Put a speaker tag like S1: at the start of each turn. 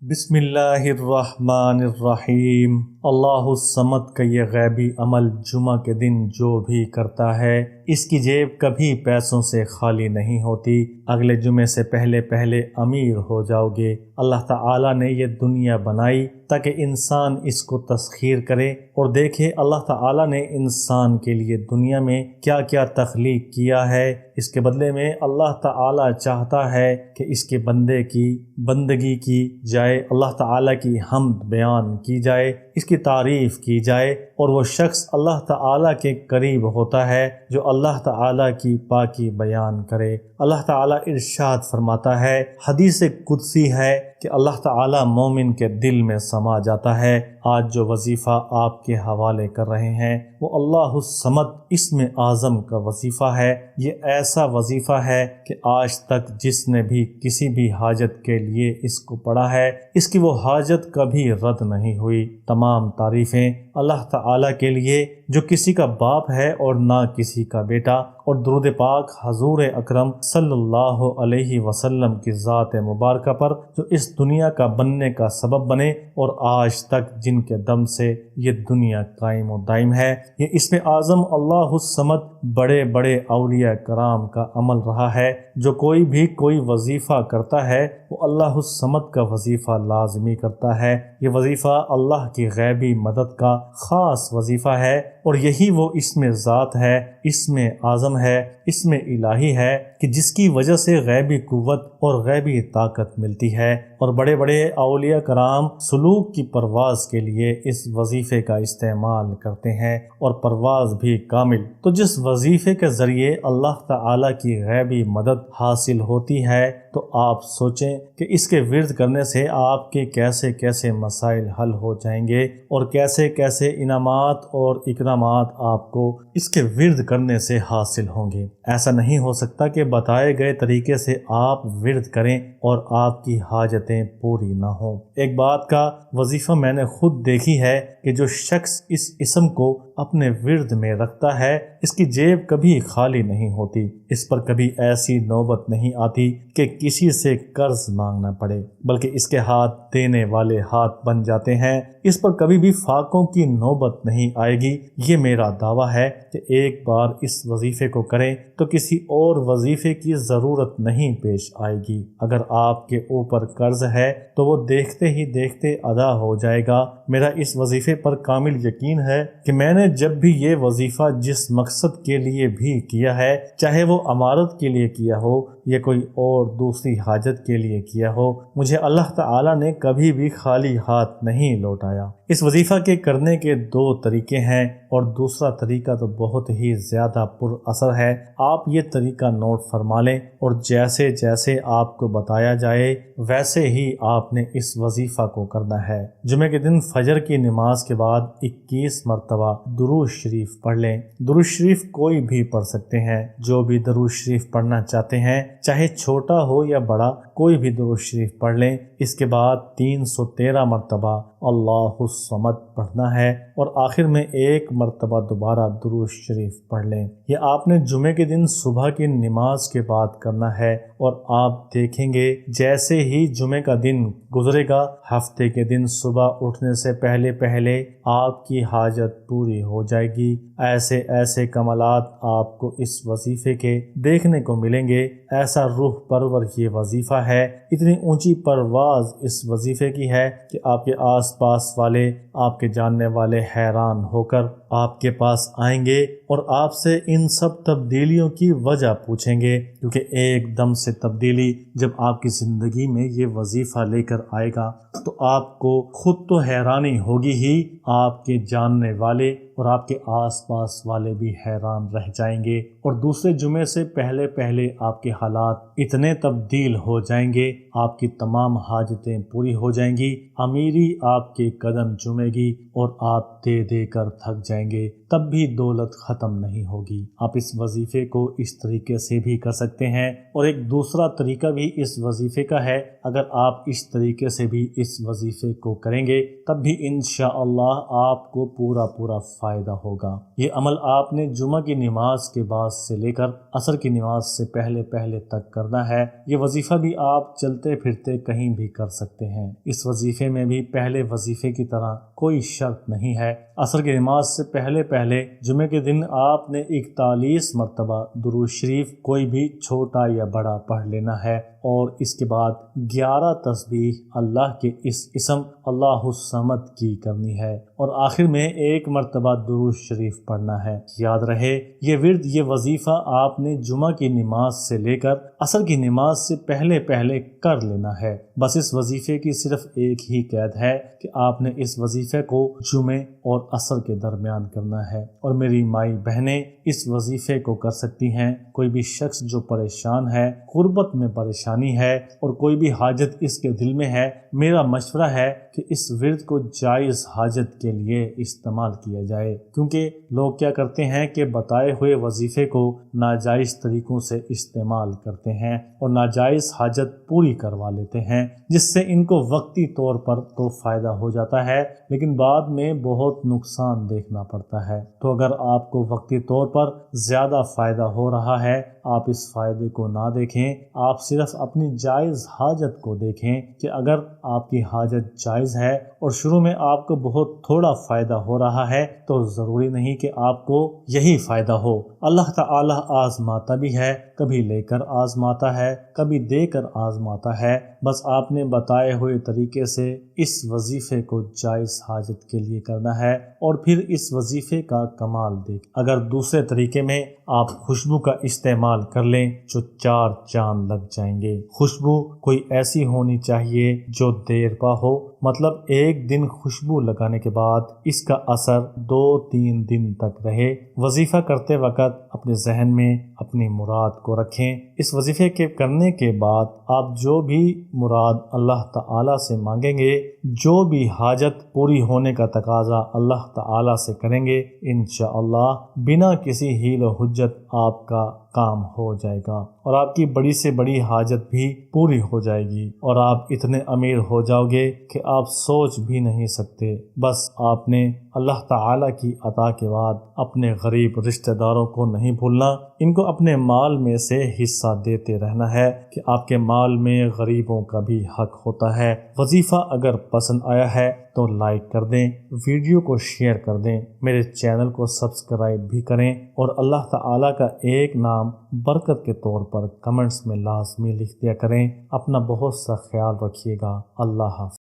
S1: بسم اللہ الرحمن الرحیم۔ اللہ الصمد کا یہ غیبی عمل جمعہ کے دن جو بھی کرتا ہے اس کی جیب کبھی پیسوں سے خالی نہیں ہوتی۔ اگلے جمعے سے پہلے پہلے امیر ہو جاؤ گے۔ اللہ تعالیٰ نے یہ دنیا بنائی تاکہ انسان اس کو تسخیر کرے اور دیکھے اللہ تعالیٰ نے انسان کے لیے دنیا میں کیا کیا تخلیق کیا ہے۔ اس کے بدلے میں اللہ تعالیٰ چاہتا ہے کہ اس کے بندے کی بندگی کی جائے، اللہ تعالیٰ کی حمد بیان کی جائے، اس کی تعریف کی جائے، اور وہ شخص اللہ تعالیٰ کے قریب ہوتا ہے جو اللہ تعالیٰ کی پاکی بیان کرے۔ اللہ تعالیٰ ارشاد فرماتا ہے، حدیث قدسی ہے کہ اللہ تعالیٰ مومن کے دل میں سما جاتا ہے۔ آج جو وظیفہ آپ کے حوالے کر رہے ہیں وہ اللہ الصمد اسم اعظم کا وظیفہ ہے۔ یہ ایسا وظیفہ ہے کہ آج تک جس نے بھی کسی بھی حاجت کے لیے اس کو پڑھا ہے اس کی وہ حاجت کبھی رد نہیں ہوئی۔ تمام تعریفیں اللہ تعالیٰ کے لیے جو کسی کا باپ ہے اور نہ کسی کا بیٹا، اور درود پاک حضور اکرم صلی اللہ علیہ وسلم کی ذات مبارکہ پر جو اس دنیا کا بننے کا سبب بنے اور آج تک جن کے دم سے یہ دنیا قائم و دائم ہے۔ یہ اسم اعظم اللہ الصمد بڑے بڑے اولیاء کرام کا عمل رہا ہے۔ جو کوئی بھی کوئی وظیفہ کرتا ہے وہ اللہ الصمد کا وظیفہ لازمی کرتا ہے۔ یہ وظیفہ اللہ کی غیبی مدد کا خاص وظیفہ ہے، اور یہی وہ اسم ذات ہے، اسم اعظم ہے، اسم الہی ہے کہ جس کی وجہ سے غیبی قوت اور غیبی طاقت ملتی ہے، اور بڑے بڑے اولیاء کرام سلوک کی پرواز کے لیے اس وظیفے کا استعمال کرتے ہیں، اور پرواز بھی کامل۔ تو جس وظیفے کے ذریعے اللہ تعالیٰ کی غیبی مدد حاصل ہوتی ہے تو آپ سوچیں کہ اس کے ورد کرنے سے آپ کے کیسے کیسے مسائل حل ہو جائیں گے، اور کیسے کیسے انعامات اور اکرامات آپ کو اس کے ورد کرنے سے حاصل ہوں گے۔ ایسا نہیں ہو سکتا کہ بتائے گئے طریقے سے آپ ورد کریں اور آپ کی حاجتیں پوری نہ ہوں۔ ایک بات کا وظیفہ میں نے خود دیکھی ہے کہ جو شخص اس اسم کو اپنے ورد میں رکھتا ہے اس کی جیب کبھی خالی نہیں ہوتی، اس پر کبھی ایسی نوبت نہیں آتی کہ کسی سے قرض مانگنا پڑے، بلکہ اس کے ہاتھ دینے والے ہاتھ بن جاتے ہیں۔ اس پر کبھی بھی فاقوں کی نوبت نہیں آئے گی۔ یہ میرا دعویٰ ہے کہ ایک بار اس وظیفے کو کریں تو کسی اور وظیفے کی ضرورت نہیں پیش آئے گی۔ اگر آپ کے اوپر قرض ہے تو وہ دیکھتے ہی دیکھتے ادا ہو جائے گا۔ میرا اس وظیفے پر کامل یقین ہے کہ میں نے جب بھی یہ وظیفہ جس مقصد کے لیے بھی کیا ہے، چاہے وہ امارت کے لیے کیا ہو یا کوئی اور دوسری حاجت کے لیے کیا ہو، مجھے اللہ تعالیٰ نے کبھی بھی خالی ہاتھ نہیں لوٹایا۔ اس وظیفہ کے کرنے کے دو طریقے ہیں، اور دوسرا طریقہ تو بہت ہی زیادہ پر اثر ہے۔ آپ یہ طریقہ نوٹ فرما لیں، اور جیسے جیسے آپ کو بتایا جائے ویسے ہی آپ نے اس وظیفہ کو کرنا ہے۔ جمعہ کے دن فجر کی نماز کے بعد 21 مرتبہ درود شریف پڑھ لیں۔ درود شریف کوئی بھی پڑھ سکتے ہیں، جو بھی درود شریف پڑھنا چاہتے ہیں، چاہے چھوٹا ہو یا بڑا، کوئی بھی درود شریف پڑھ لیں۔ اس کے بعد 313 مرتبہ اللہ الصمد پڑھنا ہے، اور آخر میں 1 مرتبہ دوبارہ درود شریف پڑھ لیں۔ یہ آپ نے جمعے کے دن صبح کی نماز کے بعد کرنا ہے، اور آپ دیکھیں گے جیسے ہی جمعے کا دن گزرے گا، ہفتے کے دن صبح اٹھنے سے پہلے پہلے آپ کی حاجت پوری ہو جائے گی۔ ایسے ایسے کمالات آپ کو اس وظیفے کے دیکھنے کو ملیں گے۔ ایسا روح پرور یہ وظیفہ ہے، اتنی اونچی پرواز اس وظیفے کی ہے کہ آپ کے آس پاس والے، آپ کے جاننے والے حیران ہو کر آپ کے پاس آئیں گے اور آپ سے ان سب تبدیلیوں کی وجہ پوچھیں گے، کیونکہ ایک دم سے تبدیلی جب آپ کی زندگی میں یہ وظیفہ لے کر آئے گا تو آپ کو خود تو حیرانی ہوگی ہی، آپ کے جاننے والے اور آپ کے آس پاس والے بھی حیران رہ جائیں گے، اور دوسرے جمعے سے پہلے پہلے آپ کے حالات اتنے تبدیل ہو جائیں گے، آپ کی تمام حاجتیں پوری ہو جائیں گی، امیری آپ کے قدم چومے گی، اور آپ دے دے کر تھک جائیں جائیں گے تب بھی دولت ختم نہیں ہوگی۔ آپ اس وظیفے کو اس طریقے سے بھی کر سکتے ہیں، اور ایک دوسرا طریقہ بھی اس وظیفے کا ہے۔ اگر آپ اس طریقے سے بھی اس وظیفے کو کریں گے تب بھی انشاءاللہ آپ کو پورا فائدہ ہوگا۔ یہ عمل آپ نے جمعہ کی نماز کے بعد سے لے کر عصر کی نماز سے پہلے تک کرنا ہے۔ یہ وظیفہ بھی آپ چلتے پھرتے کہیں بھی کر سکتے ہیں۔ اس وظیفے میں بھی پہلے وظیفے کی طرح کوئی شرط نہیں ہے۔ عصر کی نماز سے پہلے جمعے کے دن آپ نے 41 مرتبہ درود شریف کوئی بھی چھوٹا یا بڑا پڑھ لینا ہے، اور اس کے بعد 11 تسبیح اللہ کے اس اسم اللہ الصمد کی کرنی ہے، اور آخر میں 1 مرتبہ درود شریف پڑھنا ہے۔ یاد رہے یہ ورد، یہ وظیفہ آپ نے جمعہ کی نماز سے لے کر عصر کی نماز سے پہلے کر لینا ہے۔ بس اس وظیفے کی صرف ایک ہی قید ہے کہ آپ نے اس وظیفے کو جمعے اور عصر کے درمیان کرنا ہے۔ اور میری مائی بہنیں اس وظیفے کو کر سکتی ہیں۔ کوئی بھی شخص جو پریشان ہے، غربت میں پریشانی ہے، اور کوئی بھی حاجت اس کے دل میں ہے، میرا مشورہ ہے کہ اس ورد کو جائز حاجت کے لیے استعمال کیا جائے، کیونکہ لوگ کیا کرتے ہیں کہ بتائے ہوئے وظیفے کو ناجائز طریقوں سے استعمال کرتے ہیں اور ناجائز حاجت پوری کروا لیتے ہیں، جس سے ان کو وقتی طور پر تو فائدہ ہو جاتا ہے لیکن بعد میں بہت نقصان دیکھنا پڑتا ہے۔ تو اگر آپ کو وقتی طور پر زیادہ فائدہ ہو رہا ہے، آپ اس فائدے کو نہ دیکھیں، آپ صرف اپنی جائز حاجت کو دیکھیں کہ اگر آپ کی حاجت جائز ہے اور شروع میں آپ کو بہت تھوڑا فائدہ ہو رہا ہے تو ضروری نہیں کہ آپ کو یہی فائدہ ہو۔ اللہ تعالی آزماتا بھی ہے، کبھی لے کر آزماتا ہے، کبھی دے کر آزماتا ہے۔ بس آپ نے بتائے ہوئے طریقے سے اس وظیفے کو جائز حاجت کے لیے کرنا ہے، اور پھر اس وظیفے کا کمال دیکھ۔ اگر دوسرے طریقے میں آپ خوشبو کا استعمال کر لیں جو 4 چاند لگ جائیں گے۔ خوشبو کوئی ایسی ہونی چاہیے جو دیر پا ہو، مطلب 1 دن خوشبو لگانے کے بعد اس کا اثر 2-3 دن تک رہے۔ وظیفہ کرتے وقت اپنے ذہن میں اپنی مراد کو رکھیں۔ اس وظیفے کے کرنے کے بعد آپ جو بھی مراد اللہ تعالی سے مانگیں گے، جو بھی حاجت پوری ہونے کا تقاضا اللہ تعالی سے کریں گے، انشاءاللہ بنا کسی حیل و حجت آپ کا کام ہو جائے گا، اور آپ کی بڑی سے بڑی حاجت بھی پوری ہو جائے گی، اور آپ اتنے امیر ہو جاؤ گے کہ آپ سوچ بھی نہیں سکتے۔ بس آپ نے اللہ تعالی کی عطا کے بعد اپنے غریب رشتہ داروں کو نہیں بھولنا، ان کو اپنے مال میں سے حصہ دیتے رہنا ہے کہ آپ کے مال میں غریبوں کا بھی حق ہوتا ہے۔ وظیفہ اگر پسند آیا ہے تو لائک کر دیں، ویڈیو کو شیئر کر دیں، میرے چینل کو سبسکرائب بھی کریں، اور اللہ تعالیٰ کا ایک نام برکت کے طور پر کمنٹس میں لازمی لکھ دیا کریں۔ اپنا بہت سا خیال رکھیے گا۔ اللہ حافظ۔